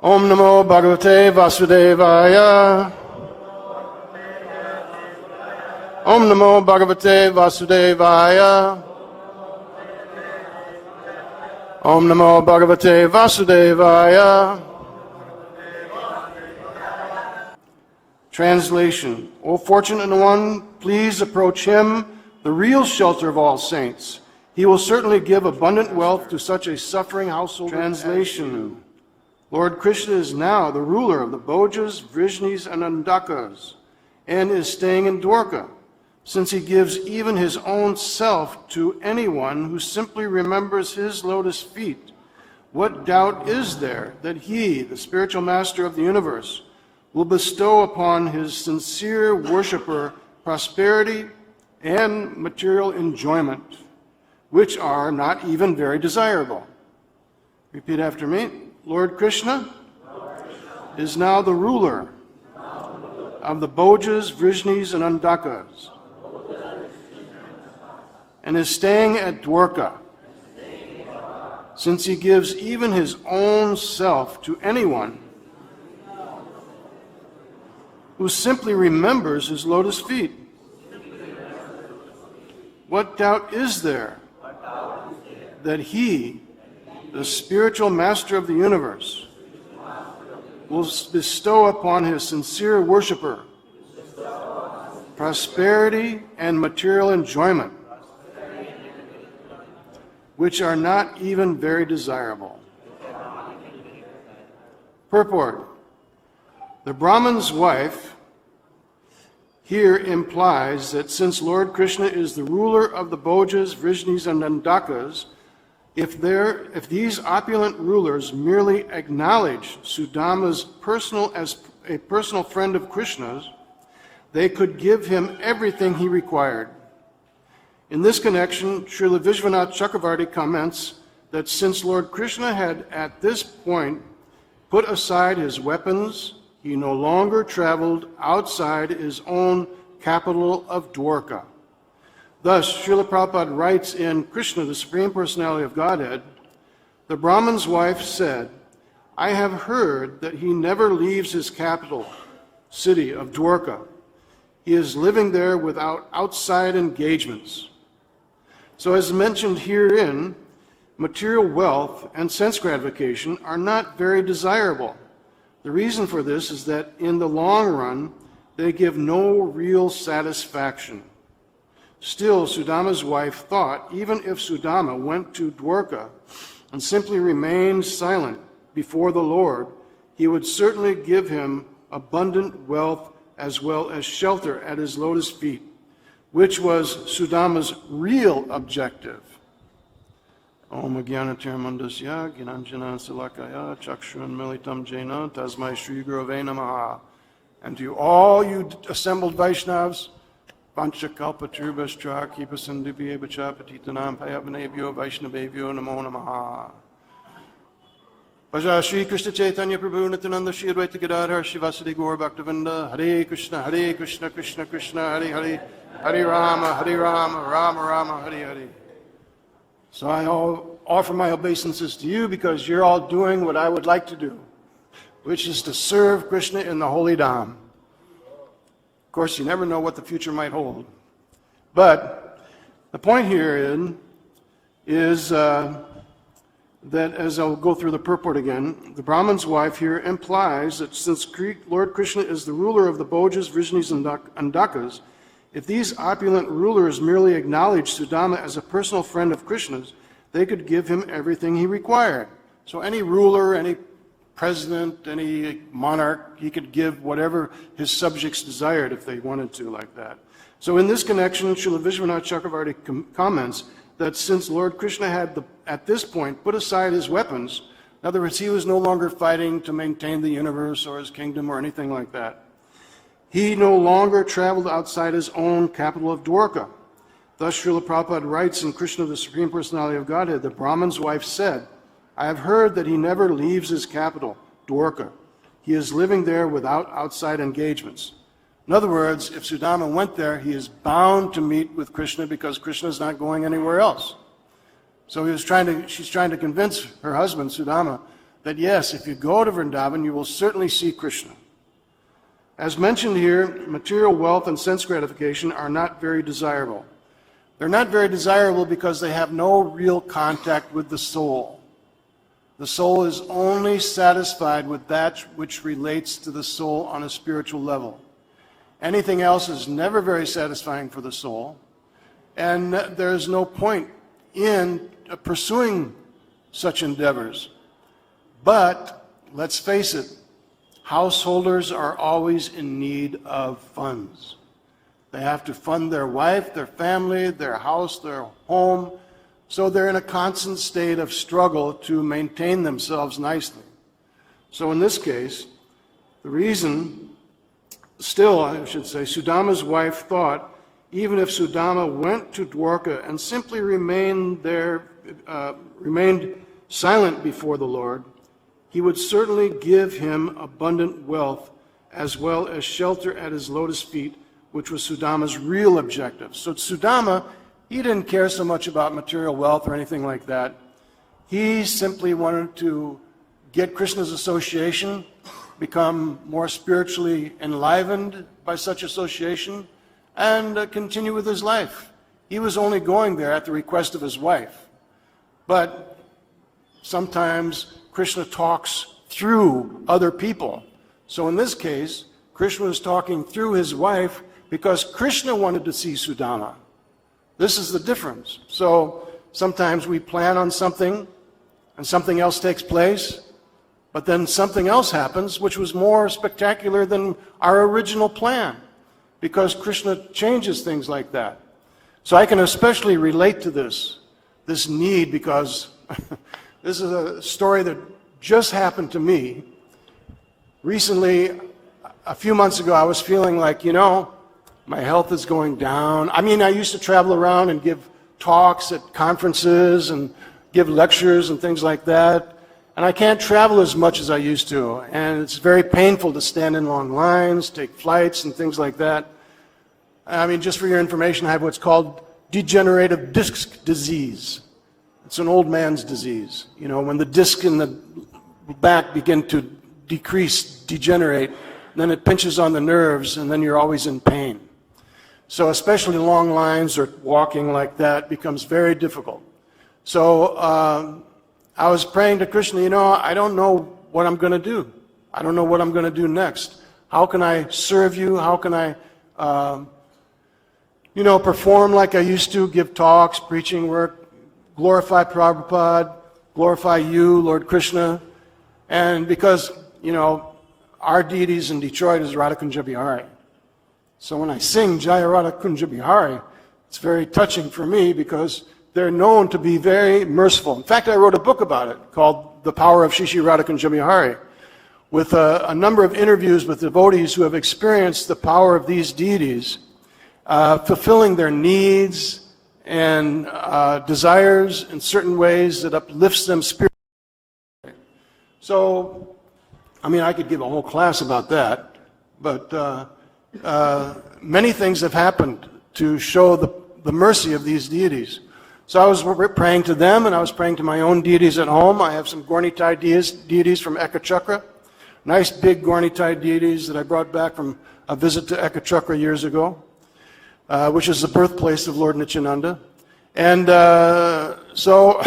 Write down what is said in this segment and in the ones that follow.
Om Namo Bhagavate Vasudevaya. Om Namo Bhagavate Vasudevaya. Om Namo Bhagavate Vasudevaya. Translation. O fortunate one, please approach him, the real shelter of all saints. He will certainly give abundant wealth to such a suffering household. Translation. Lord Krishna is now the ruler of the Bhojas, Vrishnis, and Andakas, and is staying in Dwarka, since he gives even his own self to anyone who simply remembers his lotus feet. What doubt is there that he, the spiritual master of the universe, will bestow upon his sincere worshiper prosperity and material enjoyment, which are not even very desirable? Repeat after me. Lord Krishna is now the ruler of the Bhojas, Vrishnis, and Andakas, and is staying at Dwarka, since he gives even his own self to anyone who simply remembers his lotus feet. What doubt is there that he, the spiritual master of the universe, will bestow upon his sincere worshiper prosperity and material enjoyment, which are not even very desirable? Purport. The Brahman's wife here implies that since Lord Krishna is the ruler of the Bhojas, Vrishnis, and Andakas, if these opulent rulers merely acknowledge Sudama's as a personal friend of Krishna's, they could give him everything he required. In this connection, Srila Vishwanath Chakravarti comments that since Lord Krishna had at this point put aside his weapons, he no longer traveled outside his own capital of Dwarka. Thus, Srila Prabhupada writes in Krishna, the Supreme Personality of Godhead, the Brahman's wife said, I have heard that he never leaves his capital city of Dwarka. He is living there without outside engagements. So as mentioned herein, material wealth and sense gratification are not very desirable. The reason for this is that in the long run, they give no real satisfaction. Still, Sudama's wife thought even if Sudama went to Dwarka and simply remained silent before the Lord, he would certainly give him abundant wealth as well as shelter at his lotus feet, which was Sudama's real objective. Om Jnanatirmandasya Gnanjana Salakaya Chakshun Militam Jena Tasmai Shri Gurave Namaha. And to all you assembled Vaishnavas, Panchakalpatrubhascha Kipasandibhyevacha Patitanam Payavanebhyo Vaishnavebhyo Namo Namaha. Bhaja Shri Krishna Chaitanya Prabhu Nityananda Shri Advaita Gadadhar Shivasadi Gaur Bhaktavinda. Hare Krishna, Krishna Krishna, Hare Hare, Hare Rama, Rama Rama, Hare Hare. So I offer my obeisances to you because you're all doing what I would like to do, which is to serve Krishna in the holy Dham. Of course, you never know what the future might hold. But the point here is that, as I'll go through the purport again, the Brahman's wife here implies that since Lord Krishna is the ruler of the Bhojas, Vrishnis, and Andakas, if these opulent rulers merely acknowledged Sudama as a personal friend of Krishna's, they could give him everything he required. So any ruler, any president, any monarch, he could give whatever his subjects desired if they wanted to, like that. So in this connection, Srila Vishwanath Chakravarti comments that since Lord Krishna had, at this point, put aside his weapons, in other words, he was no longer fighting to maintain the universe or his kingdom or anything like that. He no longer traveled outside his own capital of Dwarka. Thus, Srila Prabhupada writes in Krishna, the Supreme Personality of Godhead, the Brahman's wife said, I have heard that he never leaves his capital, Dwarka. He is living there without outside engagements. In other words, if Sudama went there, he is bound to meet with Krishna because Krishna is not going anywhere else. So she's trying to convince her husband, Sudama, that yes, if you go to Vrindavan, you will certainly see Krishna. As mentioned here, material wealth and sense gratification are not very desirable. They're not very desirable because they have no real contact with the soul. The soul is only satisfied with that which relates to the soul on a spiritual level. Anything else is never very satisfying for the soul, and there is no point in pursuing such endeavors. But let's face it, householders are always in need of funds. They have to fund their wife, their family, their house, their home, so they're in a constant state of struggle to maintain themselves nicely. So in this case, the reason, still I should say, Sudama's wife thought even if Sudama went to Dwarka and simply remained silent before the Lord, he would certainly give him abundant wealth as well as shelter at his lotus feet, which was Sudama's real objective. So Sudama, he didn't care so much about material wealth or anything like that. He simply wanted to get Krishna's association, become more spiritually enlivened by such association, and continue with his life. He was only going there at the request of his wife. But sometimes Krishna talks through other people. So in this case, Krishna was talking through his wife because Krishna wanted to see Sudama. This is the difference. So sometimes we plan on something and something else takes place, but then something else happens which was more spectacular than our original plan, because Krishna changes things like that. So I can especially relate to this need, because this is a story that just happened to me. Recently, a few months ago, I was feeling like, my health is going down. I mean, I used to travel around and give talks at conferences and give lectures and things like that. And I can't travel as much as I used to. And it's very painful to stand in long lines, take flights and things like that. I mean, just for your information, I have what's called degenerative disc disease. It's an old man's disease. When the disc in the back begin to degenerate, then it pinches on the nerves, and then you're always in pain. So especially long lines or walking like that becomes very difficult. So I was praying to Krishna, I don't know what I'm going to do. I don't know what I'm going to do next. How can I serve you? How can I, perform like I used to, give talks, preaching work, glorify Prabhupada, glorify you, Lord Krishna. And because, our deities in Detroit is Radha Kunja Bihari. So when I sing Jaya Radha Kunja Bihari, it's very touching for me because they're known to be very merciful. In fact, I wrote a book about it called The Power of Shri Shri Radha Kunja Bihari, with a number of interviews with devotees who have experienced the power of these deities, fulfilling their needs and desires in certain ways that uplifts them spiritually. So, I could give a whole class about that, but many things have happened to show the mercy of these deities. So I was praying to them, and I was praying to my own deities at home. I have some Gaurnitai deities from Ekachakra, nice big Gaurnitai deities that I brought back from a visit to Ekachakra years ago, which is the birthplace of Lord Nityananda. And so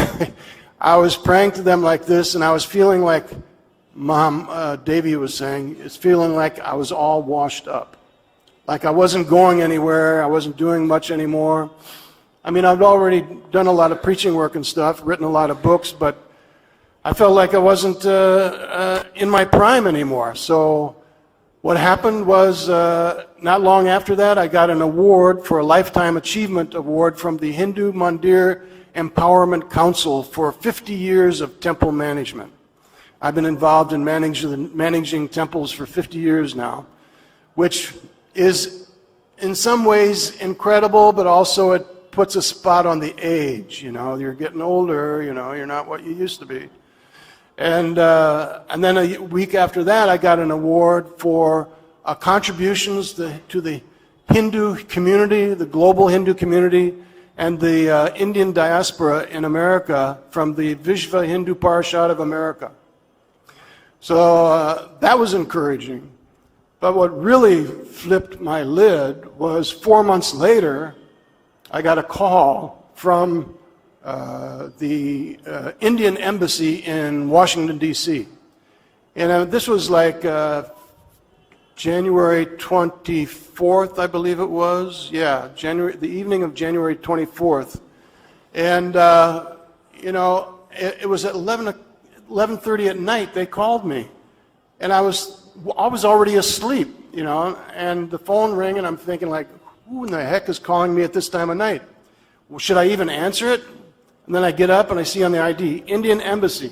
I was praying to them like this, and I was feeling like Mom Devi was saying, it's feeling like I was all washed up. Like I wasn't going anywhere, I wasn't doing much anymore. I've already done a lot of preaching work and stuff, written a lot of books, but I felt like I wasn't in my prime anymore. So what happened was, not long after that, I got an award for a Lifetime Achievement Award from the Hindu Mandir Empowerment Council for 50 years of temple management. I've been involved in managing temples for 50 years now, which is in some ways incredible, but also it puts a spot on the age. You're getting older, you're not what you used to be. And then a week after that, I got an award for contributions to the Hindu community, the global Hindu community, and the Indian diaspora in America from the Vishva Hindu Parishad of America. So that was encouraging. But what really flipped my lid was 4 months later, I got a call from the Indian Embassy in Washington, D.C. And this was like January 24th, I believe it was. Yeah, the evening of January 24th. And, it was at 11:30 at night they called me. And I was already asleep, and the phone rang, and I'm thinking, like, who in the heck is calling me at this time of night? Well, should I even answer it? And then I get up and I see on the ID, Indian Embassy.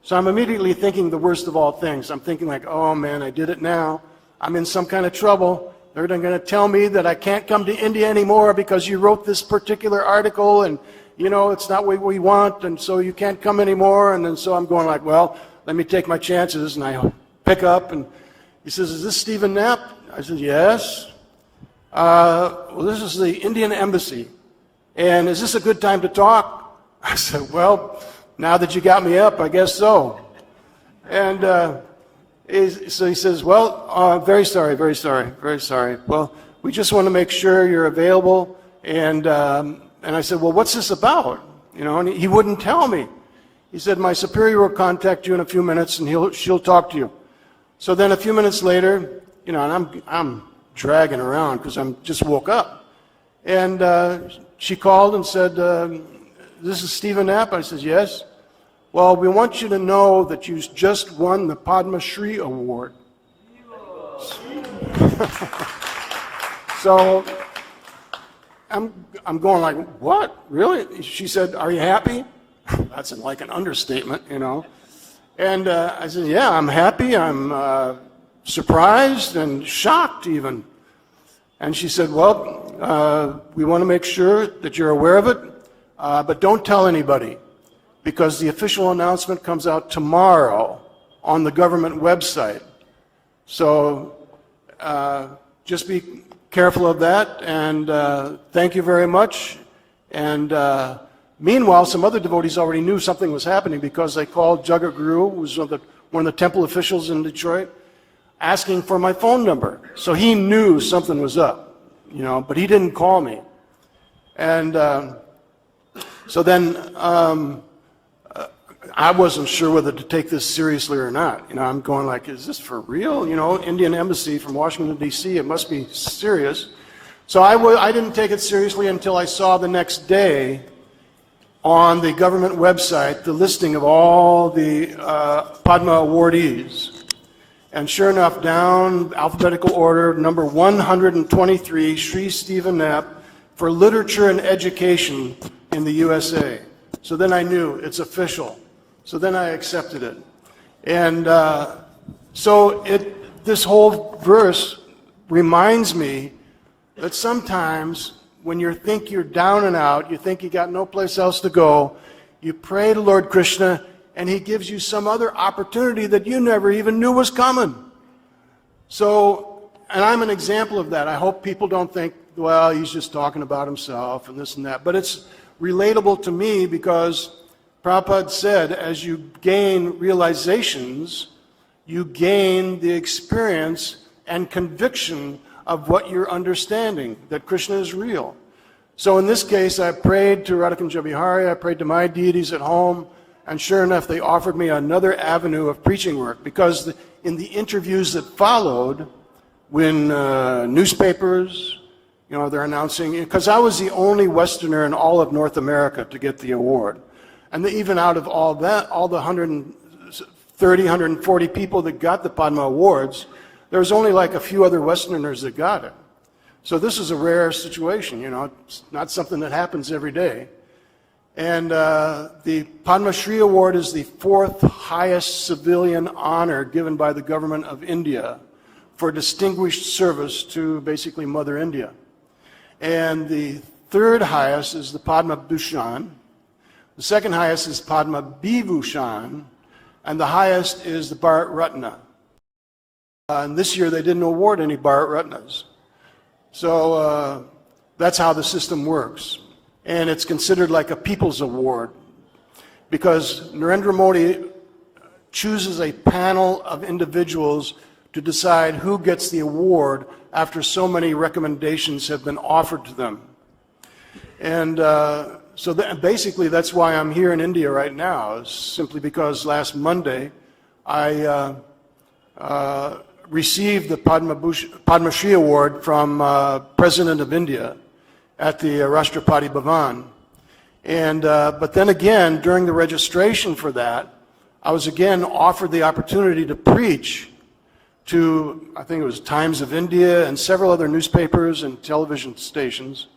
So I'm immediately thinking the worst of all things. I'm thinking like, oh man, I did it now. I'm in some kind of trouble. They're going to tell me that I can't come to India anymore because you wrote this particular article and, it's not what we want, and so you can't come anymore. And then so I'm going like, well, let me take my chances. And I pick up, and he says, is this Stephen Knapp? I said, yes. Well, this is the Indian Embassy. And is this a good time to talk? I said, well, now that you got me up, I guess so. And so he says, well, very sorry. Well, we just want to make sure you're available. And I said, well, what's this about? And he wouldn't tell me. He said, my superior will contact you in a few minutes, and she'll talk to you. So then a few minutes later, and I'm dragging around because I'm just woke up. And she called and said, this is Stephen Knapp? I said, yes. Well, we want you to know that you just won the Padma Shri Award. So I'm going like, what? Really? She said, are you happy? That's like an understatement, And I said, yeah, I'm happy. I'm surprised and shocked even. And she said, well, we want to make sure that you're aware of it, but don't tell anybody, because the official announcement comes out tomorrow on the government website. So just be careful of that, and thank you very much. And meanwhile, some other devotees already knew something was happening because they called Jagat Guru, who was one of the temple officials in Detroit, asking for my phone number. So he knew something was up, but he didn't call me. And so then I wasn't sure whether to take this seriously or not. I'm going like, is this for real? Indian Embassy from Washington, D.C., it must be serious. So I didn't take it seriously until I saw the next day on the government website the listing of all the Padma awardees. And sure enough, down alphabetical order, number 123, Sri Stephen Knapp for Literature and Education in the USA. So then I knew it's official. So then I accepted it. And this whole verse reminds me that sometimes when you think you're down and out, you think you got no place else to go, you pray to Lord Krishna, and he gives you some other opportunity that you never even knew was coming. So, and I'm an example of that. I hope people don't think, well, he's just talking about himself and this and that. But it's relatable to me because Prabhupada said, as you gain realizations, you gain the experience and conviction of what you're understanding, that Krishna is real. So in this case, I prayed to Radhakunja Bihari, I prayed to my deities at home, and sure enough, they offered me another avenue of preaching work, because in the interviews that followed, when newspapers, they're announcing, because I was the only Westerner in all of North America to get the award. And even out of all that, all the 130, 140 people that got the Padma Awards, there was only like a few other Westerners that got it. So this is a rare situation, it's not something that happens every day. And the Padma Shri Award is the 4th highest civilian honor given by the government of India for distinguished service to basically Mother India. And the 3rd highest is the Padma Bhushan. The 2nd highest is Padma Vibhushan, and the highest is the Bharat Ratna. And this year they didn't award any Bharat Ratnas. So that's how the system works. And it's considered like a people's award, because Narendra Modi chooses a panel of individuals to decide who gets the award after so many recommendations have been offered to them. And basically that's why I'm here in India right now, simply because last Monday I received the Padma Shri Award from President of India at the Rashtrapati Bhavan. And, but then again, during the registration for that, I was again offered the opportunity to preach to, I think it was Times of India and several other newspapers and television stations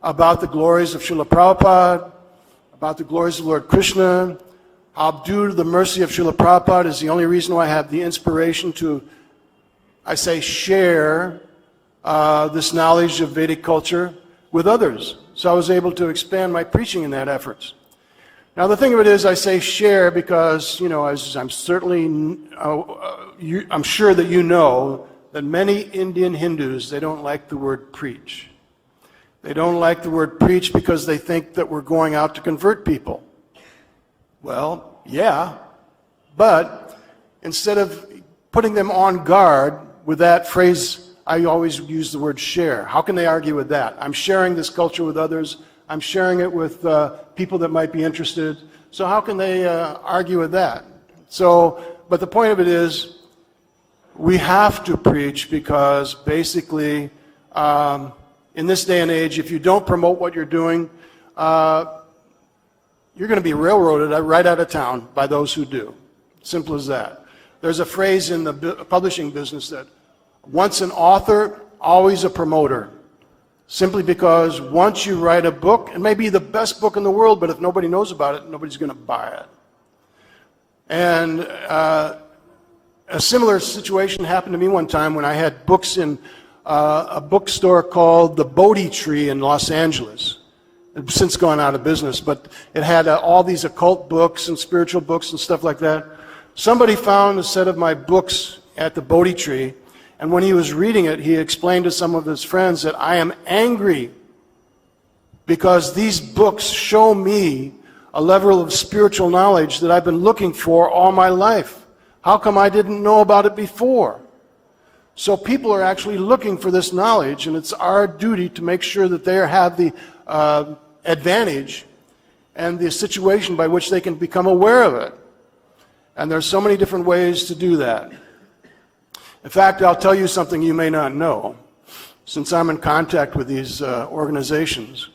about the glories of Srila Prabhupada, about the glories of Lord Krishna, how due to the mercy of Srila Prabhupada is the only reason why I have the inspiration to, I say, share this knowledge of Vedic culture with others. So I was able to expand my preaching in that efforts. Now the thing of it is, I say share because, you know, I'm certainly, I'm sure that you know that many Indian Hindus, they don't like the word preach. They don't like the word preach because they think that we're going out to convert people. Well, yeah, but instead of putting them on guard with that phrase, I always use the word share. How can they argue with that? I'm sharing this culture with others. I'm sharing it with people that might be interested. So how can they argue with that? So, but the point of it is, we have to preach because basically, in this day and age, if you don't promote what you're doing, you're going to be railroaded right out of town by those who do. Simple as that. There's a phrase in the publishing business that once an author, always a promoter. Simply because once you write a book, it may be the best book in the world, but if nobody knows about it, nobody's going to buy it. And a similar situation happened to me one time when I had books in a bookstore called The Bodhi Tree in Los Angeles. It's since gone out of business, but it had all these occult books and spiritual books and stuff like that. Somebody found a set of my books at the Bodhi Tree, and when he was reading it, he explained to some of his friends that I am angry because these books show me a level of spiritual knowledge that I've been looking for all my life. How come I didn't know about it before? So people are actually looking for this knowledge, and it's our duty to make sure that they have the advantage and the situation by which they can become aware of it. And there's so many different ways to do that. In fact, I'll tell you something you may not know, since I'm in contact with these organizations.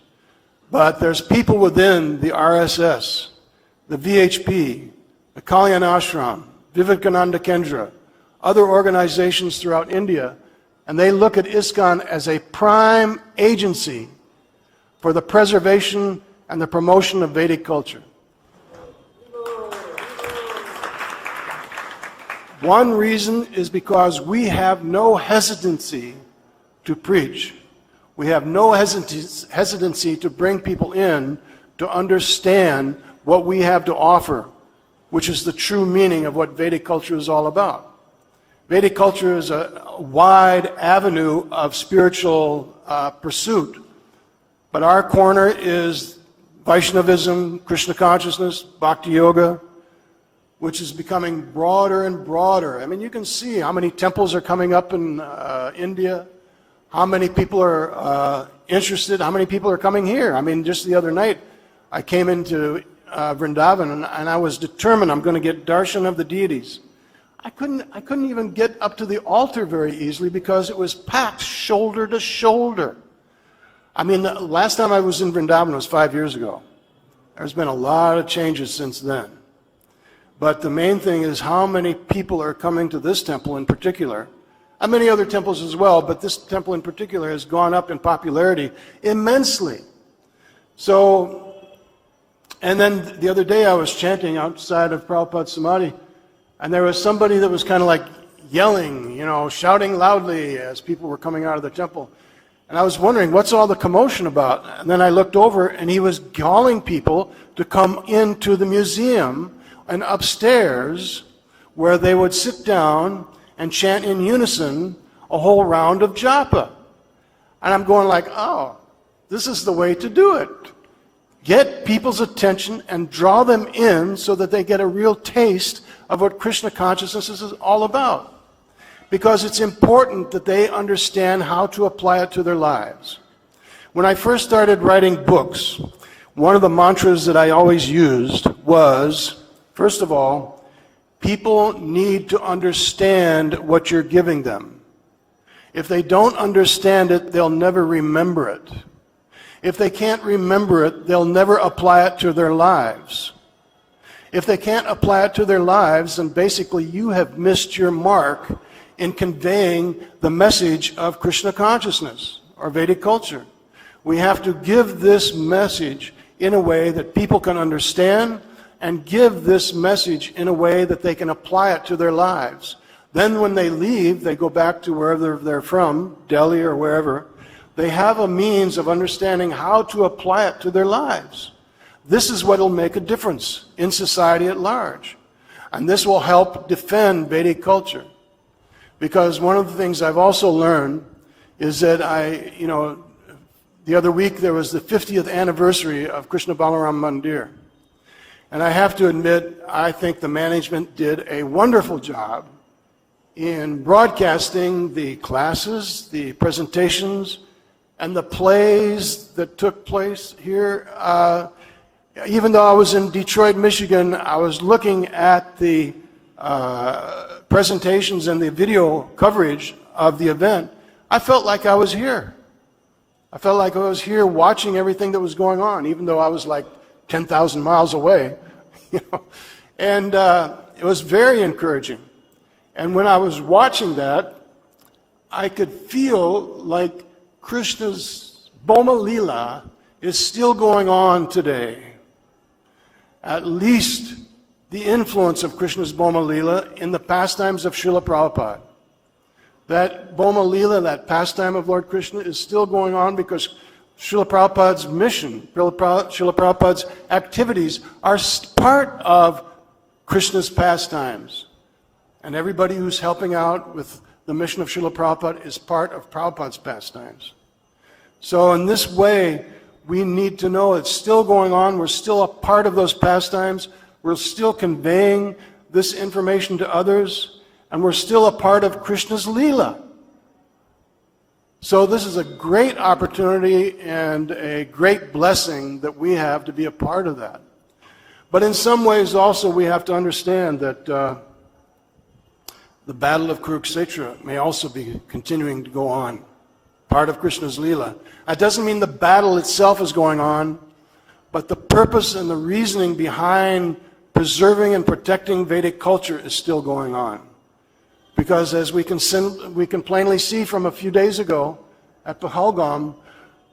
But there's people within the RSS, the VHP, the Kalyan Ashram, Vivekananda Kendra, other organizations throughout India, and they look at ISKCON as a prime agency for the preservation and the promotion of Vedic culture. One reason is because we have no hesitancy to preach. We have no hesitancy to bring people in to understand what we have to offer, which is the true meaning of what Vedic culture is all about. Vedic culture is a wide avenue of spiritual pursuit, but our corner is Vaishnavism, Krishna consciousness, Bhakti-yoga, which is becoming broader and broader. I mean, you can see how many temples are coming up in India, how many people are interested, how many people are coming here. I mean, just the other night, I came into Vrindavan and I was determined I'm going to get darshan of the deities. I couldn't even get up to the altar very easily because it was packed shoulder to shoulder. I mean, the last time I was in Vrindavan was 5 years ago. There's been a lot of changes since then. But the main thing is how many people are coming to this temple in particular, and many other temples as well, but this temple in particular has gone up in popularity immensely. So, and then the other day I was chanting outside of Prabhupada's Samadhi, and there was somebody that was kind of like yelling, you know, shouting loudly as people were coming out of the temple. And I was wondering, what's all the commotion about? And then I looked over, and he was calling people to come into the museum and upstairs where they would sit down and chant in unison a whole round of japa. And I'm going like, oh, this is the way to do it. get people's attention and draw them in so that they get a real taste of what Krishna consciousness is all about. Because it's important that they understand how to apply it to their lives. When I first started writing books, one of the mantras that I always used was, first of all, people need to understand what you're giving them. If they don't understand it, they'll never remember it. If they can't remember it, they'll never apply it to their lives. If they can't apply it to their lives, then basically you have missed your mark in conveying the message of Krishna consciousness or Vedic culture. We have to give this message in a way that people can understand, and give this message in a way that they can apply it to their lives. Then when they leave, they go back to wherever they're from, Delhi or wherever, they have a means of understanding how to apply it to their lives. This is what will make a difference in society at large. And this will help defend Vedic culture. Because one of the things I've also learned is that the other week there was the 50th anniversary of Krishna Balaram Mandir. And I have to admit, I think the management did a wonderful job in broadcasting the classes, the presentations, and the plays that took place here. Even though I was in Detroit, Michigan, I was looking at the presentations and the video coverage of the event. I felt like I was here. I felt like I was here watching everything that was going on, even though I was like 10,000 miles away. And it was very encouraging. And when I was watching that, I could feel like Krishna's Boma Lila is still going on today. At least the influence of Krishna's Boma Lila in the pastimes of Srila Prabhupada. That Boma Lila, that pastime of Lord Krishna, is still going on because Srila Prabhupada's mission, Srila Prabhupada's activities are part of Krishna's pastimes. And everybody who's helping out with the mission of Srila Prabhupada is part of Prabhupada's pastimes. So in this way, we need to know it's still going on. We're still a part of those pastimes. We're still conveying this information to others. And we're still a part of Krishna's Leela. So this is a great opportunity and a great blessing that we have to be a part of that. But in some ways also we have to understand that the battle of Kurukshetra may also be continuing to go on, part of Krishna's Leela. That doesn't mean the battle itself is going on, but the purpose and the reasoning behind preserving and protecting Vedic culture is still going on. Because as we can plainly see from a few days ago at Pahalgam,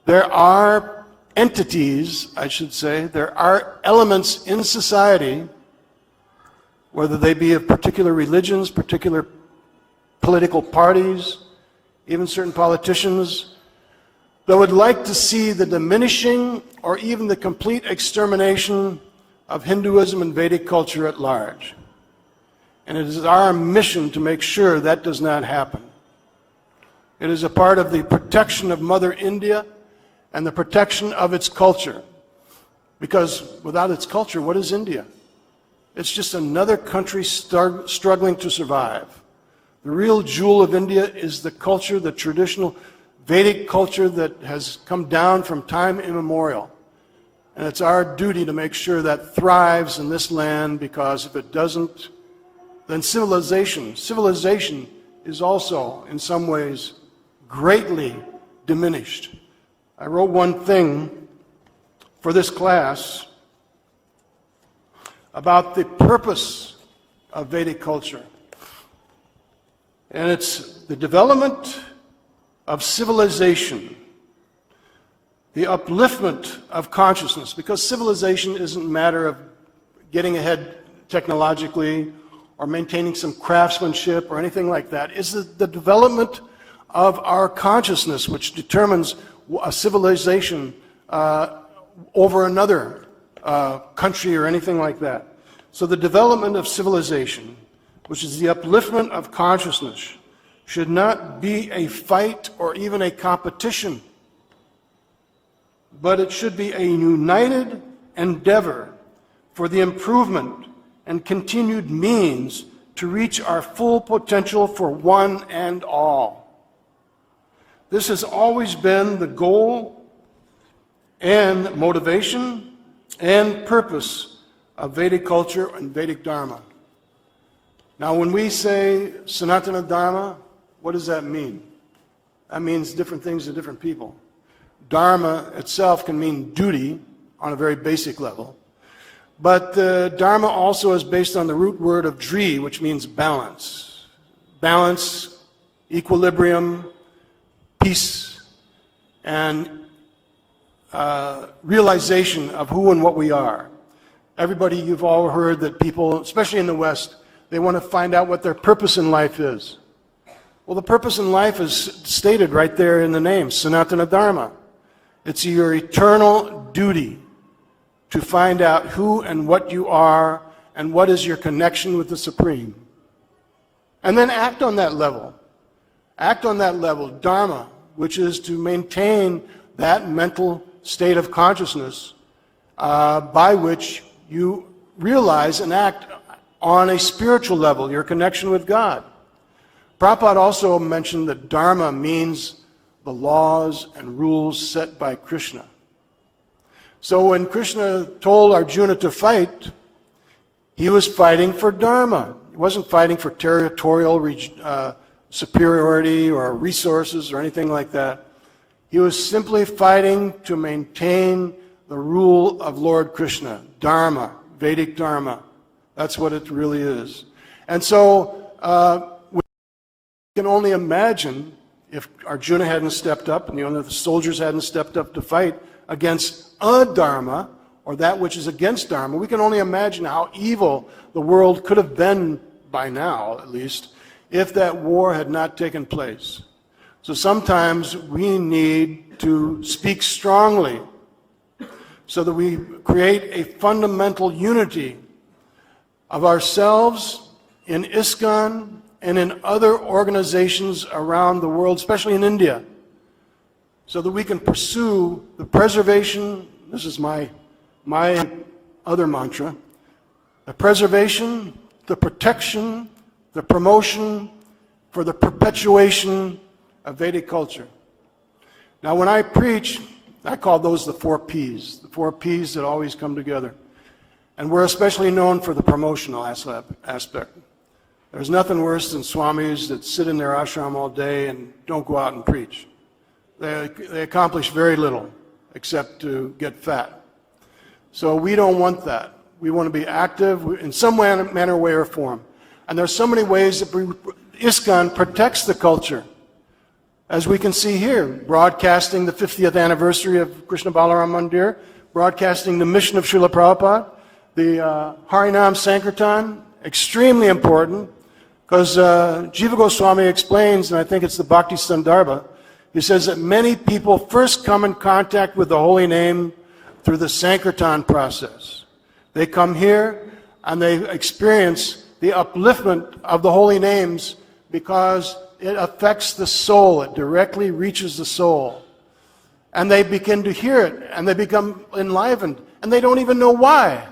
there are entities, I should say, there are elements in society, whether they be of particular religions, particular political parties, even certain politicians, that would like to see the diminishing or even the complete extermination of Hinduism and Vedic culture at large. And it is our mission to make sure that does not happen. It is a part of the protection of Mother India and the protection of its culture. Because without its culture, what is India? It's just another country struggling to survive. The real jewel of India is the culture, the traditional Vedic culture that has come down from time immemorial. And it's our duty to make sure that thrives in this land, because if it doesn't, then civilization is also, in some ways, greatly diminished. I wrote one thing for this class about the purpose of Vedic culture. And it's the development of civilization, the upliftment of consciousness, because civilization isn't a matter of getting ahead technologically or maintaining some craftsmanship or anything like that. It's the development of our consciousness which determines a civilization over another country or anything like that. So the development of civilization, which is the upliftment of consciousness, should not be a fight or even a competition. but it should be a united endeavor for the improvement and continued means to reach our full potential for one and all. This has always been the goal and motivation and purpose of Vedic culture and Vedic Dharma. Now, when we say Sanatana Dharma, what does that mean? That means different things to different people. Dharma itself can mean duty on a very basic level. But Dharma also is based on the root word of dri, which means balance. Balance, equilibrium, peace, and realization of who and what we are. Everybody, you've all heard that people, especially in the West, they want to find out what their purpose in life is. Well, the purpose in life is stated right there in the name, Sanatana Dharma. It's your eternal duty to find out who and what you are and what is your connection with the Supreme. And then act on that level. Act on that level, Dharma, which is to maintain that mental state of consciousness by which you realize and act on a spiritual level, your connection with God. Prabhupada also mentioned that Dharma means the laws and rules set by Krishna. So when Krishna told Arjuna to fight, he was fighting for Dharma. He wasn't fighting for territorial superiority or resources or anything like that. He was simply fighting to maintain the rule of Lord Krishna, Dharma, Vedic Dharma. That's what it really is. And so we can only imagine if Arjuna hadn't stepped up and the soldiers hadn't stepped up to fight against a-dharma, or that which is against Dharma, we can only imagine how evil the world could have been by now, at least, if that war had not taken place. So sometimes we need to speak strongly so that we create a fundamental unity of ourselves in ISKCON and in other organizations around the world, especially in India, so that we can pursue the preservation, this is my other mantra, the preservation, the protection, the promotion, for the perpetuation of Vedic culture. Now when I preach, I call those the 4 Ps, the 4 Ps that always come together. And we're especially known for the promotional aspect. There's nothing worse than swamis that sit in their ashram all day and don't go out and preach. They accomplish very little except to get fat. So we don't want that. We want to be active in some manner, way, or form. And there's so many ways that ISKCON protects the culture. As we can see here, broadcasting the 50th anniversary of Krishna Balaram Mandir, broadcasting the mission of Srila Prabhupada, the Harinam Sankirtan, extremely important, because Jiva Goswami explains, and I think it's the Bhakti Sandarbha, he says that many people first come in contact with the holy name through the Sankirtan process. They come here and they experience the upliftment of the holy names because it affects the soul. It directly reaches the soul. And they begin to hear it and they become enlivened. And they don't even know why.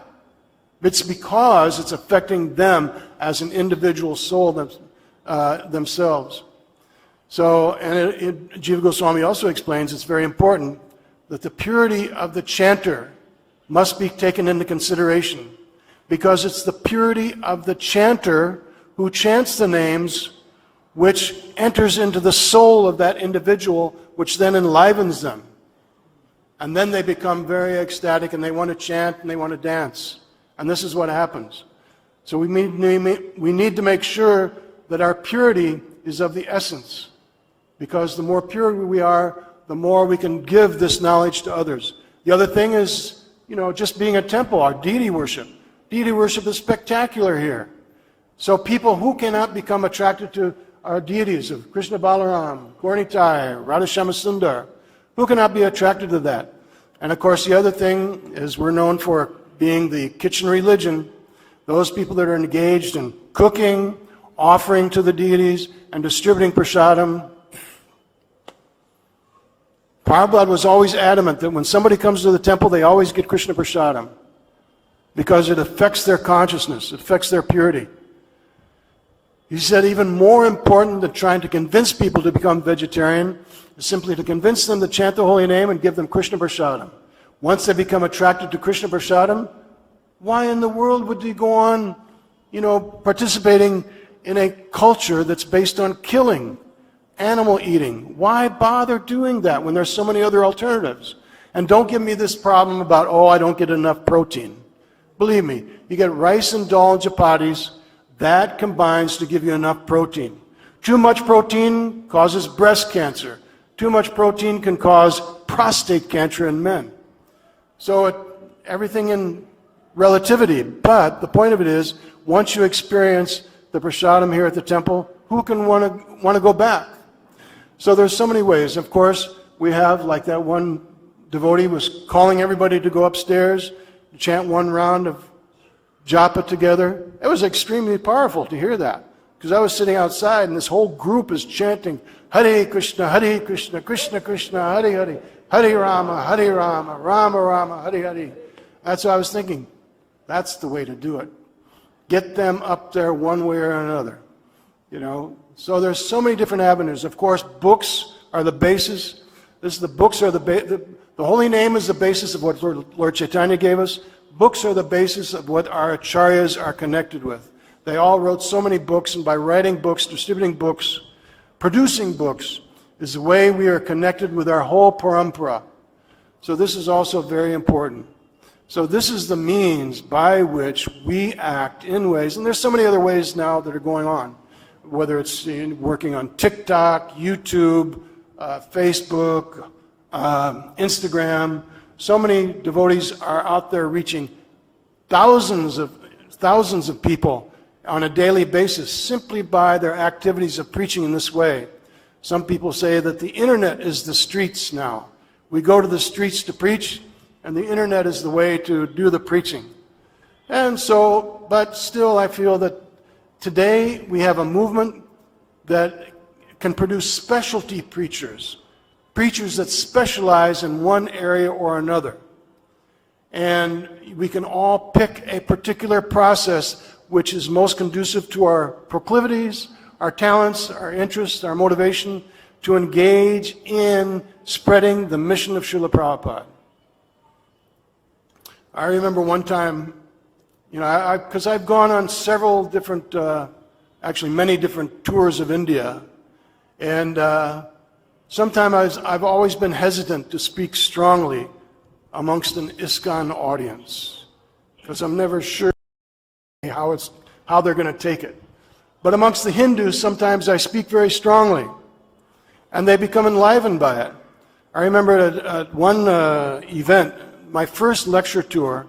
It's because it's affecting them as an individual soul themselves. So, and Jiva Goswami also explains it's very important that the purity of the chanter must be taken into consideration, because it's the purity of the chanter who chants the names which enters into the soul of that individual, which then enlivens them. And then they become very ecstatic and they want to chant and they want to dance. And this is what happens. So we need to make sure that our purity is of the essence, because the more pure we are, the more we can give this knowledge to others. The other thing is, just being a temple, our deity worship. Deity worship is spectacular here. So people who cannot become attracted to our deities of Krishna Balaram, Gaurnitai, Radhashama Sundar, who cannot be attracted to that? And of course the other thing is we're known for being the kitchen religion, those people that are engaged in cooking, offering to the deities, and distributing prasadam. Prabhupada was always adamant that when somebody comes to the temple, they always get Krishna Prasadam because it affects their consciousness, it affects their purity. He said even more important than trying to convince people to become vegetarian is simply to convince them to chant the holy name and give them Krishna Prasadam. Once they become attracted to Krishna Prasadam, why in the world would they go on, participating in a culture that's based on killing, animal eating? Why bother doing that when there's so many other alternatives? And don't give me this problem about, I don't get enough protein. Believe me, you get rice and dal and chapatis, that combines to give you enough protein. Too much protein causes breast cancer. Too much protein can cause prostate cancer in men. So everything in relativity. But the point of it is, once you experience the prasadam here at the temple, who can want to go back? So there's so many ways. Of course, we have, like that one devotee was calling everybody to go upstairs, to chant one round of japa together. It was extremely powerful to hear that, because I was sitting outside and this whole group is chanting Hare Krishna, Krishna Krishna, Hare Hare, Hare Rama, Rama Rama, Hare Hare. That's what I was thinking. That's the way to do it. Get them up there one way or another. So there's so many different avenues. Of course, books are the basis. The holy name is the basis of what Lord Chaitanya gave us. Books are the basis of what our acharyas are connected with. They all wrote so many books, and by writing books, distributing books, producing books, is the way we are connected with our whole parampara. So this is also very important. So this is the means by which we act in ways, and there's so many other ways now that are going on, whether it's working on TikTok, YouTube, Facebook, Instagram. So many devotees are out there reaching thousands of people on a daily basis simply by their activities of preaching in this way. Some people say that the internet is the streets now. We go to the streets to preach, and the internet is the way to do the preaching. And so, but still I feel that today we have a movement that can produce specialty preachers that specialize in one area or another. And we can all pick a particular process which is most conducive to our proclivities, our talents, our interests, our motivation to engage in spreading the mission of Srila Prabhupada. I remember one time, because I've gone on several different, actually many different tours of India, and sometimes I've always been hesitant to speak strongly amongst an ISKCON audience, because I'm never sure how they're going to take it. But amongst the Hindus, sometimes I speak very strongly, and they become enlivened by it. I remember at one event, my first lecture tour,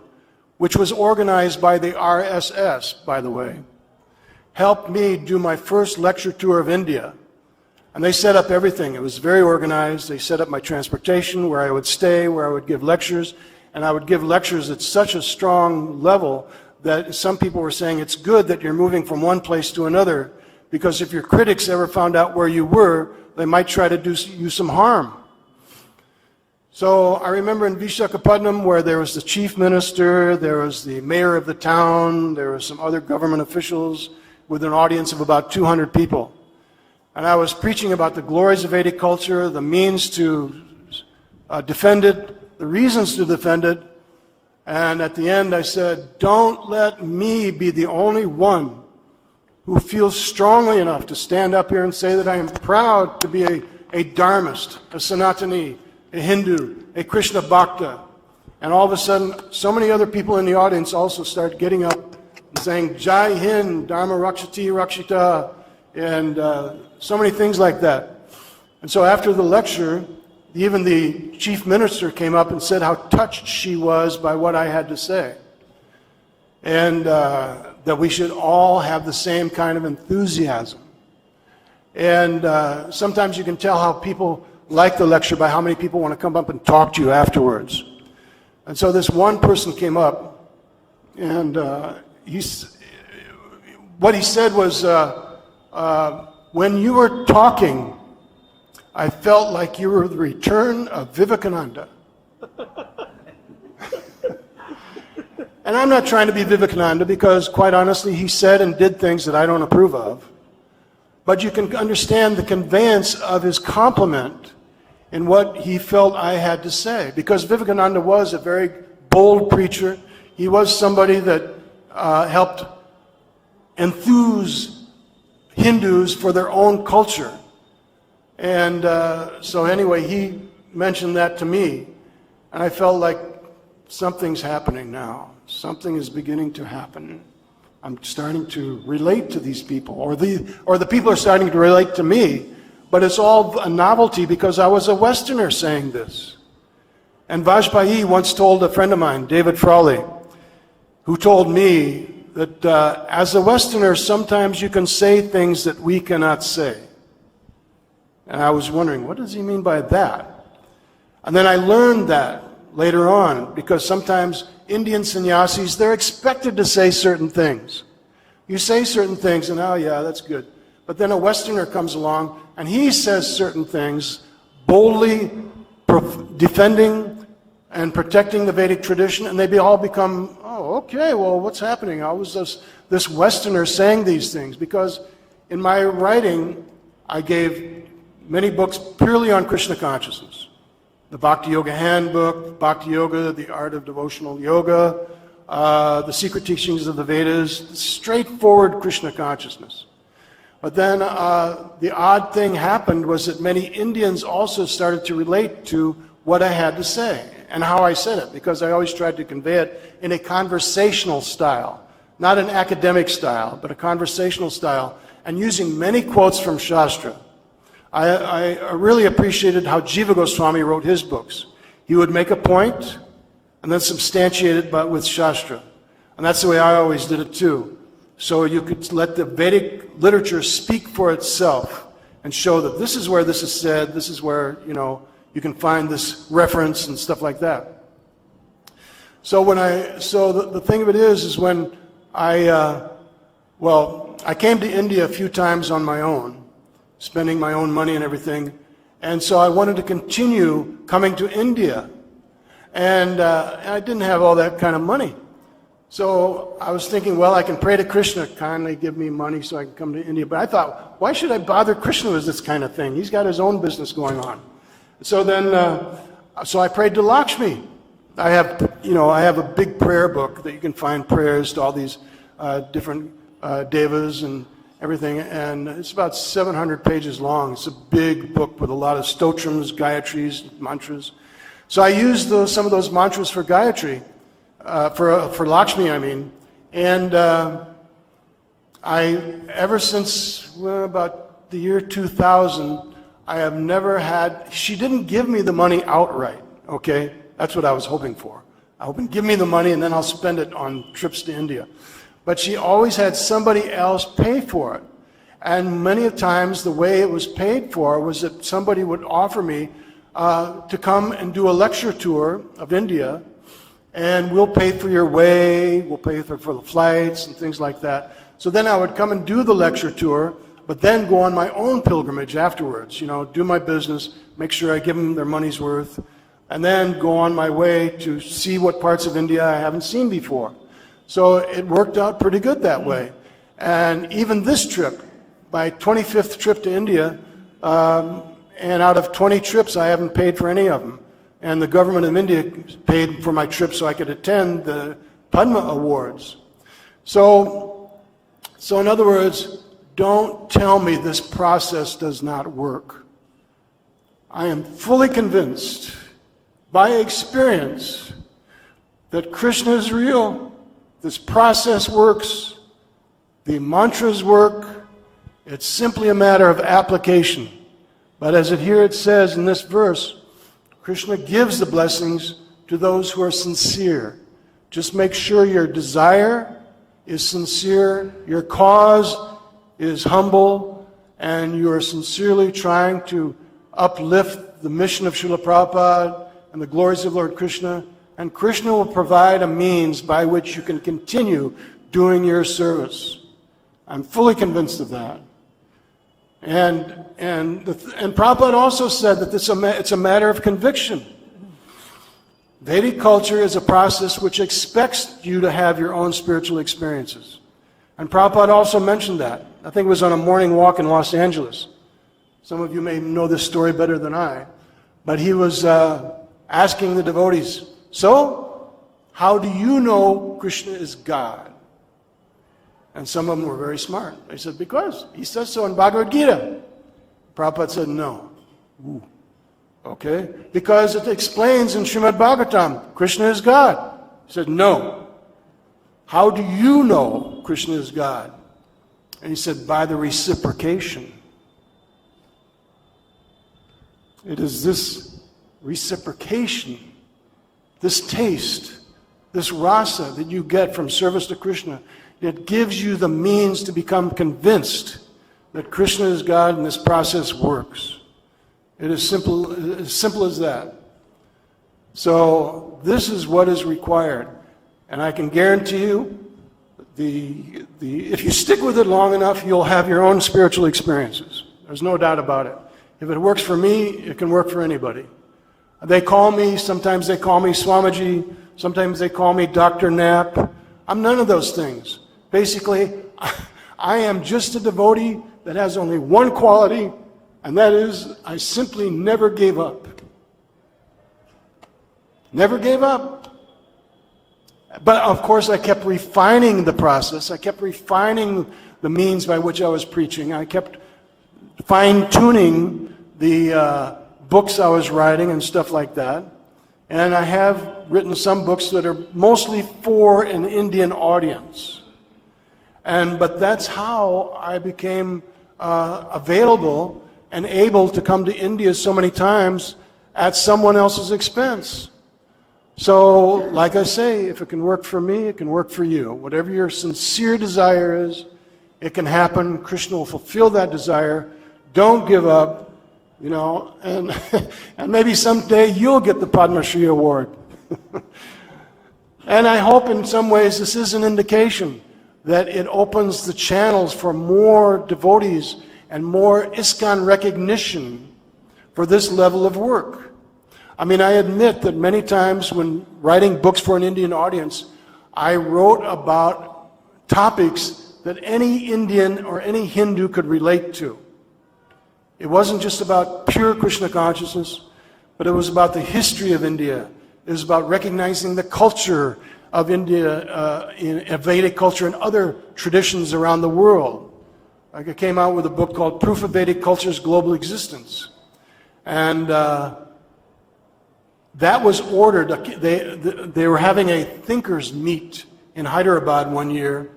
which was organized by the RSS, by the way, helped me do my first lecture tour of India. And they set up everything. It was very organized. They set up my transportation, where I would stay, where I would give lectures. And I would give lectures at such a strong level that some people were saying it's good that you're moving from one place to another, because if your critics ever found out where you were, they might try to do you some harm. So I remember in Vishakhapatnam, where there was the chief minister, there was the mayor of the town, there were some other government officials with an audience of about 200 people. And I was preaching about the glories of Vedic culture, the means to defend it, the reasons to defend it. And at the end I said, don't let me be the only one who feels strongly enough to stand up here and say that I am proud to be a Dharmist, a Sanatani, a Hindu, a Krishna Bhakta. And all of a sudden, so many other people in the audience also start getting up and saying, Jai Hind, Dharma Rakshati Rakshita, and so many things like that. And so after the lecture, even the chief minister came up and said how touched she was by what I had to say. And that we should all have the same kind of enthusiasm. And sometimes you can tell how people like the lecture by how many people want to come up and talk to you afterwards. And so this one person came up, and what he said was, when you were talking I felt like you were the return of Vivekananda. And I'm not trying to be Vivekananda because, quite honestly, he said and did things that I don't approve of. But you can understand the conveyance of his compliment in what he felt I had to say. Because Vivekananda was a very bold preacher. He was somebody that helped enthuse Hindus for their own culture. And so anyway, he mentioned that to me. And I felt like something's happening now. Something is beginning to happen. I'm starting to relate to these people, or the people are starting to relate to me, but it's all a novelty because I was a Westerner saying this. And Vajpayee once told a friend of mine, David Frawley, who told me that as a Westerner, sometimes you can say things that we cannot say. And I was wondering, what does he mean by that? And then I learned that later on, because sometimes Indian sannyasis, they're expected to say certain things. You say certain things and, oh yeah, that's good. But then a Westerner comes along and he says certain things, boldly defending and protecting the Vedic tradition, and they all become, oh, okay, well, what's happening? How was this Westerner saying these things? Because in my writing, I gave many books purely on Krishna consciousness. The Bhakti-yoga handbook, Bhakti-yoga, the art of devotional yoga, the secret teachings of the Vedas, straightforward Krishna consciousness. But then the odd thing happened was that many Indians also started to relate to what I had to say and how I said it, because I always tried to convey it in a conversational style, not an academic style, but a conversational style, and using many quotes from Shastra. I really appreciated how Jiva Goswami wrote his books. He would make a point and then substantiate it with Shastra. And that's the way I always did it too. So you could let the Vedic literature speak for itself and show that this is where this is said, this is where, you can find this reference and stuff like that. So the thing of it is when I came to India a few times on my own, spending my own money and everything. And so I wanted to continue coming to India. And I didn't have all that kind of money. So I was thinking, well, I can pray to Krishna, kindly give me money so I can come to India. But I thought, why should I bother Krishna with this kind of thing? He's got his own business going on. So then, so I prayed to Lakshmi. I have a big prayer book that you can find prayers to all these different devas and everything, and it's about 700 pages long. It's a big book with a lot of stotrams, gayatris, mantras. So I used some of those mantras for Gayatri, for Lakshmi, I mean. And ever since about the year 2000, I have never had, she didn't give me the money outright, okay? That's what I was hoping for. I hoped, give me the money and then I'll spend it on trips to India. But she always had somebody else pay for it. And many times the way it was paid for was that somebody would offer me to come and do a lecture tour of India, and we'll pay for your way, we'll pay for the flights and things like that. So then I would come and do the lecture tour, but then go on my own pilgrimage afterwards, do my business, make sure I give them their money's worth, and then go on my way to see what parts of India I haven't seen before. So it worked out pretty good that way. And even this trip, my 25th trip to India, and out of 20 trips, I haven't paid for any of them. And the government of India paid for my trip so I could attend the Padma Awards. So in other words, don't tell me this process does not work. I am fully convinced by experience that Krishna is real. This process works. The mantras work. It's simply a matter of application. But as it says in this verse, Krishna gives the blessings to those who are sincere. Just make sure your desire is sincere, your cause is humble, and you are sincerely trying to uplift the mission of Srila Prabhupada and the glories of Lord Krishna, and Krishna will provide a means by which you can continue doing your service. I'm fully convinced of that. And Prabhupada also said that it's a matter of conviction. Vedic culture is a process which expects you to have your own spiritual experiences. And Prabhupada also mentioned that. I think it was on a morning walk in Los Angeles. Some of you may know this story better than I. But he was asking the devotees, so, how do you know Krishna is God? And some of them were very smart. They said, because he says so in Bhagavad Gita. Prabhupada said, no. Ooh. Okay. Because it explains in Srimad Bhagavatam, Krishna is God. He said, no. How do you know Krishna is God? And he said, by the reciprocation. It is this reciprocation, this taste, this rasa that you get from service to Krishna, it gives you the means to become convinced that Krishna is God and this process works. It is simple as that. So this is what is required. And I can guarantee you, if you stick with it long enough, you'll have your own spiritual experiences. There's no doubt about it. If it works for me, it can work for anybody. Sometimes they call me Swamiji, sometimes they call me Dr. Knapp. I'm none of those things. Basically, I am just a devotee that has only one quality, and that is I simply never gave up. Never gave up. But of course, I kept refining the process. I kept refining the means by which I was preaching. I kept fine-tuning the books I was writing and stuff like that. And I have written some books that are mostly for an Indian audience. But that's how I became available and able to come to India so many times at someone else's expense. So, like I say, if it can work for me, it can work for you. Whatever your sincere desire is, it can happen. Krishna will fulfill that desire. Don't give up, and maybe someday you'll get the Padma Shri Award. And I hope in some ways this is an indication that it opens the channels for more devotees and more ISKCON recognition for this level of work. I admit that many times when writing books for an Indian audience, I wrote about topics that any Indian or any Hindu could relate to. It wasn't just about pure Krishna consciousness, but it was about the history of India. It was about recognizing the culture of India, in Vedic culture and other traditions around the world. Like I came out with a book called Proof of Vedic Culture's Global Existence. And that was ordered. They were having a thinkers meet in Hyderabad one year,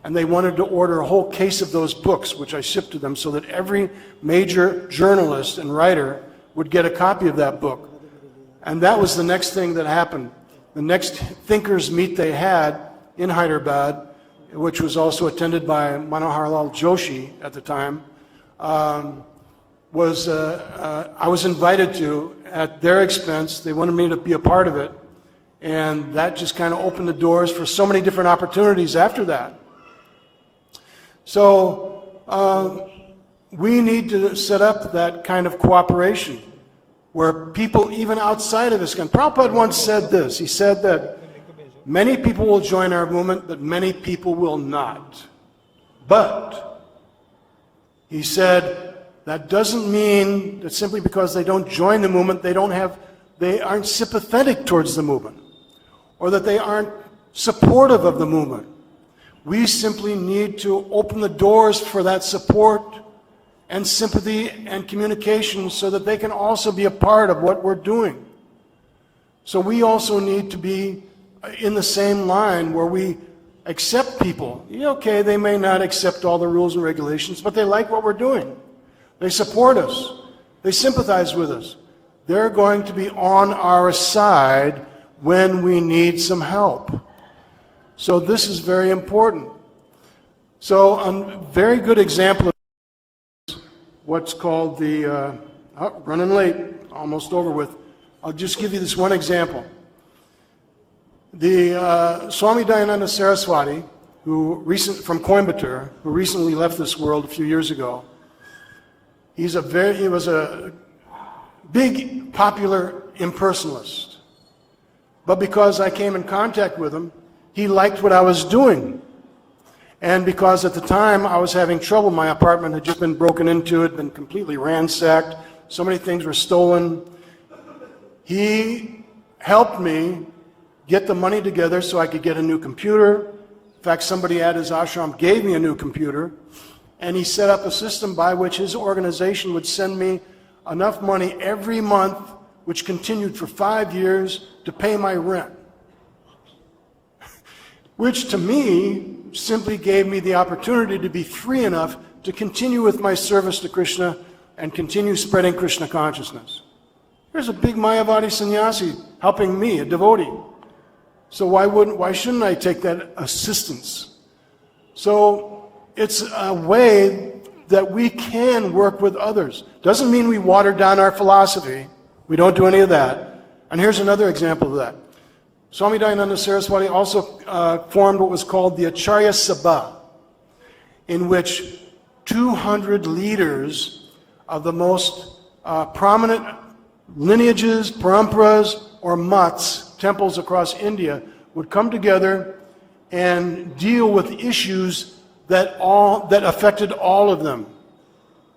and they wanted to order a whole case of those books, which I shipped to them, so that every major journalist and writer would get a copy of that book. And that was the next thing that happened. The next thinkers meet they had in Hyderabad, which was also attended by Manoharlal Joshi at the time, I was invited to at their expense. They wanted me to be a part of it, and that just kind of opened the doors for so many different opportunities after that. So we need to set up that kind of cooperation where people even outside of ISKCON. Prabhupada once said this. He said that many people will join our movement, but many people will not. But he said that doesn't mean that simply because they don't join the movement, they aren't sympathetic towards the movement, or that they aren't supportive of the movement. We simply need to open the doors for that support and sympathy and communication so that they can also be a part of what we're doing. So we also need to be in the same line where we accept people. Okay, they may not accept all the rules and regulations, but they like what we're doing. They support us. They sympathize with us. They're going to be on our side when we need some help. So this is very important. So a very good example of what's called the, running late, almost over with. I'll just give you this one example. The Swami Dayananda Saraswati, from Coimbatore, who recently left this world a few years ago, He was a big, popular impersonalist. But because I came in contact with him, he liked what I was doing. And because at the time I was having trouble, my apartment had just been broken into, it had been completely ransacked, so many things were stolen. He helped me get the money together so I could get a new computer. In fact, somebody at his ashram gave me a new computer, and he set up a system by which his organization would send me enough money every month, which continued for 5 years, to pay my rent. Which to me simply gave me the opportunity to be free enough to continue with my service to Krishna and continue spreading Krishna consciousness. There's a big Mayavadi sannyasi helping me, a devotee. So why shouldn't I take that assistance? So it's a way that we can work with others. Doesn't mean we water down our philosophy. We don't do any of that. And here's another example of that. Swami Dayananda Saraswati also formed what was called the Acharya Sabha, in which 200 leaders of the most prominent lineages, paramparas, or mats, temples across India, would come together and deal with issues that affected all of them,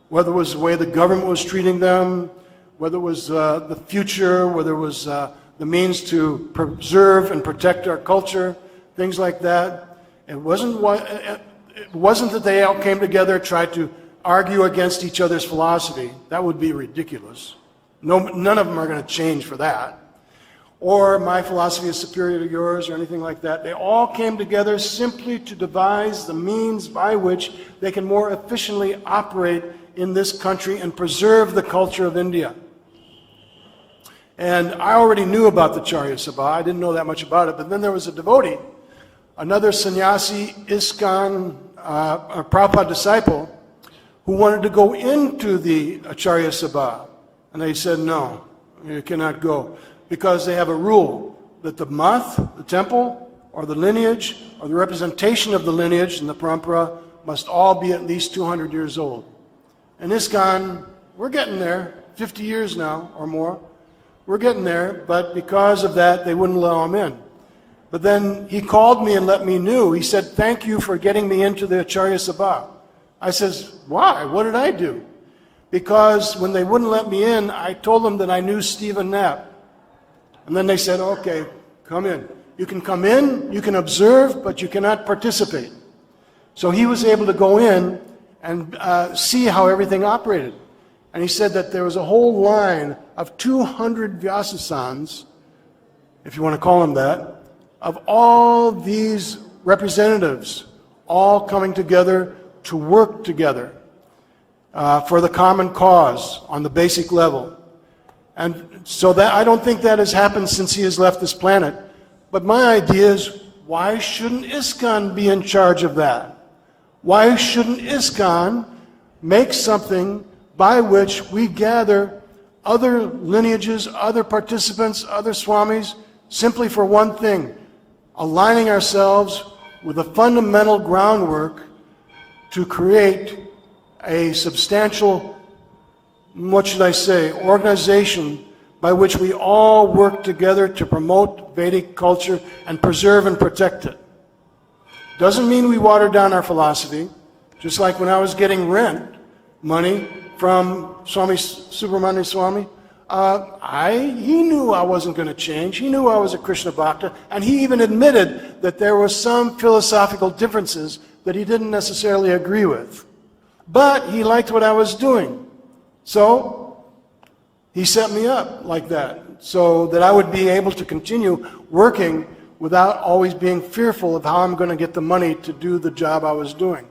whether it was the way the government was treating them, whether it was the future, whether it was the means to preserve and protect our culture, things like that. It wasn't that they all came together, tried to argue against each other's philosophy. That would be ridiculous. None of them are going to change for that. Or my philosophy is superior to yours or anything like that. They all came together simply to devise the means by which they can more efficiently operate in this country and preserve the culture of India. And I already knew about the Acharya Sabha. I didn't know that much about it. But then there was a devotee, another sannyasi, ISKCON, a Prabhupada disciple, who wanted to go into the Acharya Sabha. And they said, no, you cannot go. Because they have a rule that the math, the temple, or the lineage, or the representation of the lineage in the parampara must all be at least 200 years old. And ISKCON, we're getting there, 50 years now or more. We're getting there, but because of that, they wouldn't allow him in. But then he called me and let me know. He said, thank you for getting me into the Acharya Sabha. I says, why? What did I do? Because when they wouldn't let me in, I told them that I knew Stephen Knapp. And then they said, okay, come in. You can come in, you can observe, but you cannot participate. So he was able to go in and see how everything operated. And he said that there was a whole line of 200 Vyasasans, if you want to call them that, of all these representatives all coming together to work together for the common cause on the basic level. And so that I don't think that has happened since he has left this planet. But my idea is, why shouldn't ISKCON be in charge of that? Why shouldn't ISKCON make something by which we gather other lineages, other participants, other swamis, simply for one thing, aligning ourselves with the fundamental groundwork to create a substantial, what should I say, organization by which we all work together to promote Vedic culture and preserve and protect it. Doesn't mean we water down our philosophy, just like when I was getting rent money from Swami Subramanya Swami, he knew I wasn't going to change. He knew I was a Krishna Bhakta, and he even admitted that there were some philosophical differences that he didn't necessarily agree with. But he liked what I was doing. So he set me up like that, so that I would be able to continue working without always being fearful of how I'm going to get the money to do the job I was doing.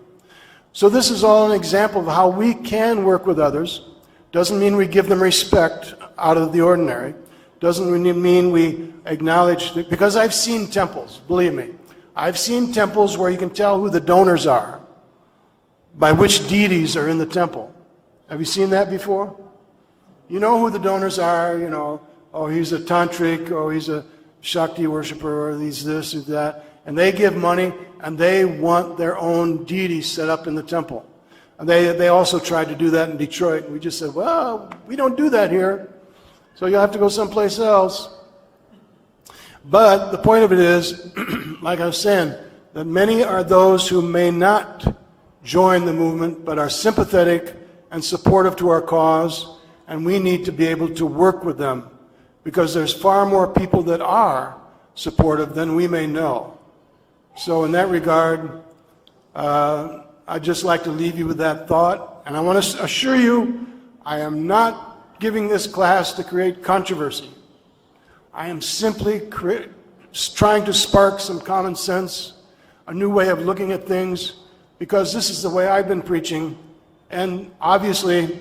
So this is all an example of how we can work with others. Doesn't mean we give them respect out of the ordinary. Doesn't mean we acknowledge, because I've seen temples, believe me. I've seen temples where you can tell who the donors are by which deities are in the temple. Have you seen that before? You know who the donors are, you know, oh, he's a tantric, or he's a Shakti worshiper, or he's this or that. And they give money, and they want their own deity set up in the temple. They also tried to do that in Detroit. And we just said, well, we don't do that here, so you'll have to go someplace else. But the point of it is, like I was saying, that many are those who may not join the movement, but are sympathetic and supportive to our cause, and we need to be able to work with them, because there's far more people that are supportive than we may know. So in that regard, I'd just like to leave you with that thought, and I want to assure you, I am not giving this class to create controversy. I am simply trying to spark some common sense, a new way of looking at things, because this is the way I've been preaching, and obviously,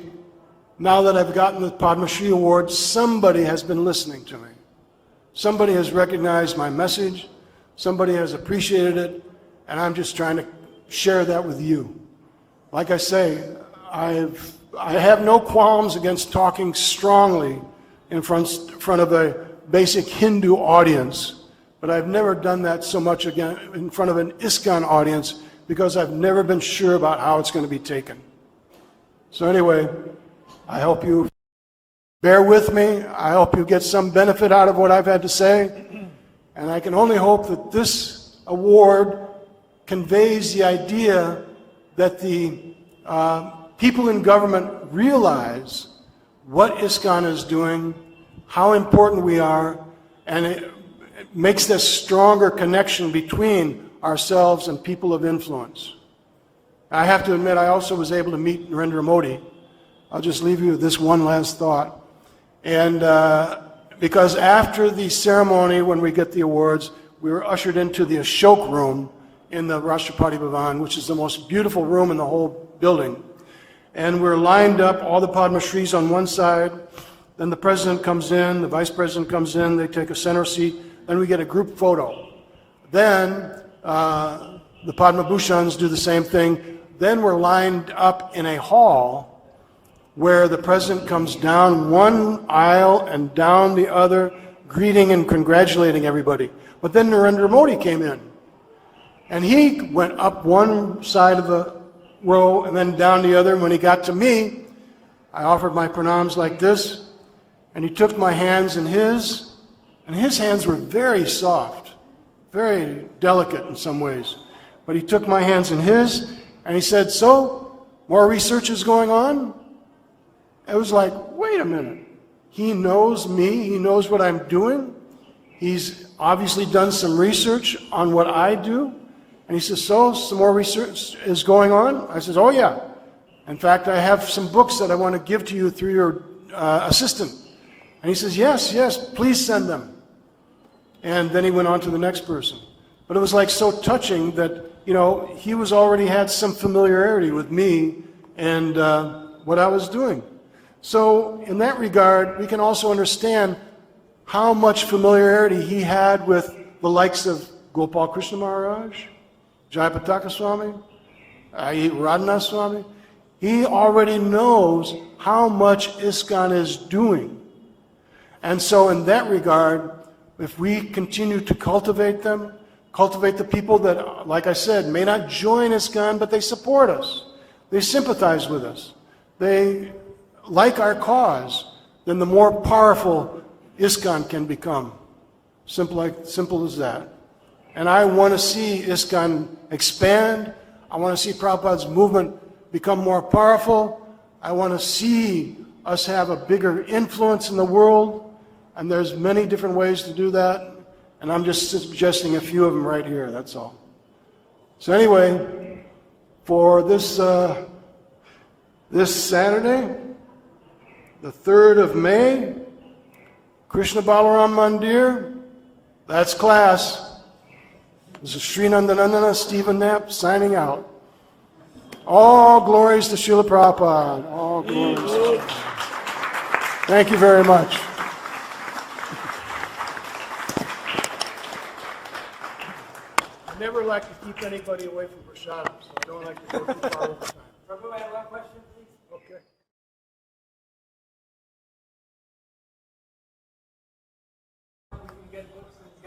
now that I've gotten the Padma Shri Award, somebody has been listening to me. Somebody has recognized my message, somebody has appreciated it, and I'm just trying to share that with you. Like I say, I have no qualms against talking strongly in front of a basic Hindu audience, but I've never done that so much again in front of an ISKCON audience, because I've never been sure about how it's going to be taken. So anyway, I hope you bear with me. I hope you get some benefit out of what I've had to say. And I can only hope that this award conveys the idea that the people in government realize what ISKCON is doing, how important we are, and it makes this stronger connection between ourselves and people of influence. I have to admit, I also was able to meet Narendra Modi. I'll just leave you with this one last thought. And because after the ceremony, when we get the awards, we were ushered into the Ashok room in the Rashtrapati Bhavan, which is the most beautiful room in the whole building. And we're lined up, all the Padma Shris on one side, then the president comes in, the vice president comes in, they take a center seat, then we get a group photo. Then the Padma Bhushans do the same thing. Then we're lined up in a hall where the president comes down one aisle and down the other, greeting and congratulating everybody. But then Narendra Modi came in, and he went up one side of the row and then down the other. And when he got to me, I offered my pranams like this, and he took my hands in his, and his hands were very soft, very delicate in some ways. But he took my hands in his, and he said, "So, more research is going on?" I was like, wait a minute. He knows me, he knows what I'm doing. He's obviously done some research on what I do. And he says, "So, some more research is going on?" I says, "Oh yeah. In fact, I have some books that I want to give to you through your assistant." And he says, yes, please send them. And then he went on to the next person. But it was like so touching that, you know, he was already had some familiarity with me and what I was doing. So in that regard, we can also understand how much familiarity he had with the likes of Gopal Krishna Maharaj, Jayapataka Swami, Radhanath Swami. He already knows how much ISKCON is doing. And so in that regard, if we continue to cultivate them, cultivate the people that, like I said, may not join ISKCON, but they support us. They sympathize with us. They like our cause, then the more powerful ISKCON can become. Simple as that. And I want to see ISKCON expand. I want to see Prabhupada's movement become more powerful. I want to see us have a bigger influence in the world. And there's many different ways to do that. And I'm just suggesting a few of them right here, that's all. So anyway, for this Saturday, the 3rd of May, Krishna Balaram Mandir, that's class. This is Sri Nandanandana Stephen Knapp signing out. All glories to Srila Prabhupada. All glories to Srila Prabhupada. Thank you very much. I never like to keep anybody away from prasadam, so I don't like to go too far over time. Prabhu, I have one question, please. Okay.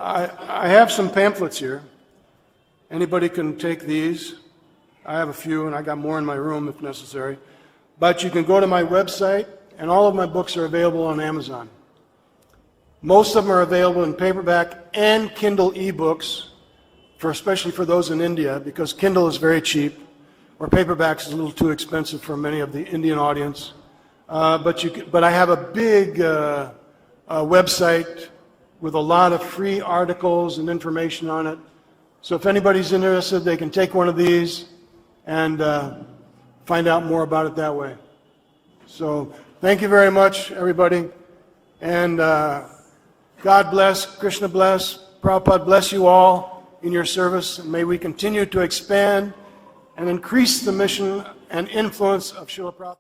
I have some pamphlets here. Anybody can take these. I have a few, and I got more in my room if necessary. But you can go to my website, and all of my books are available on Amazon. Most of them are available in paperback and Kindle ebooks, especially for those in India, because Kindle is very cheap, or paperbacks is a little too expensive for many of the Indian audience. But I have a big website with a lot of free articles and information on it. So if anybody's interested, they can take one of these and find out more about it that way. So thank you very much, everybody. And God bless, Krishna bless, Prabhupada bless you all in your service. And may we continue to expand and increase the mission and influence of Srila Prabhupada.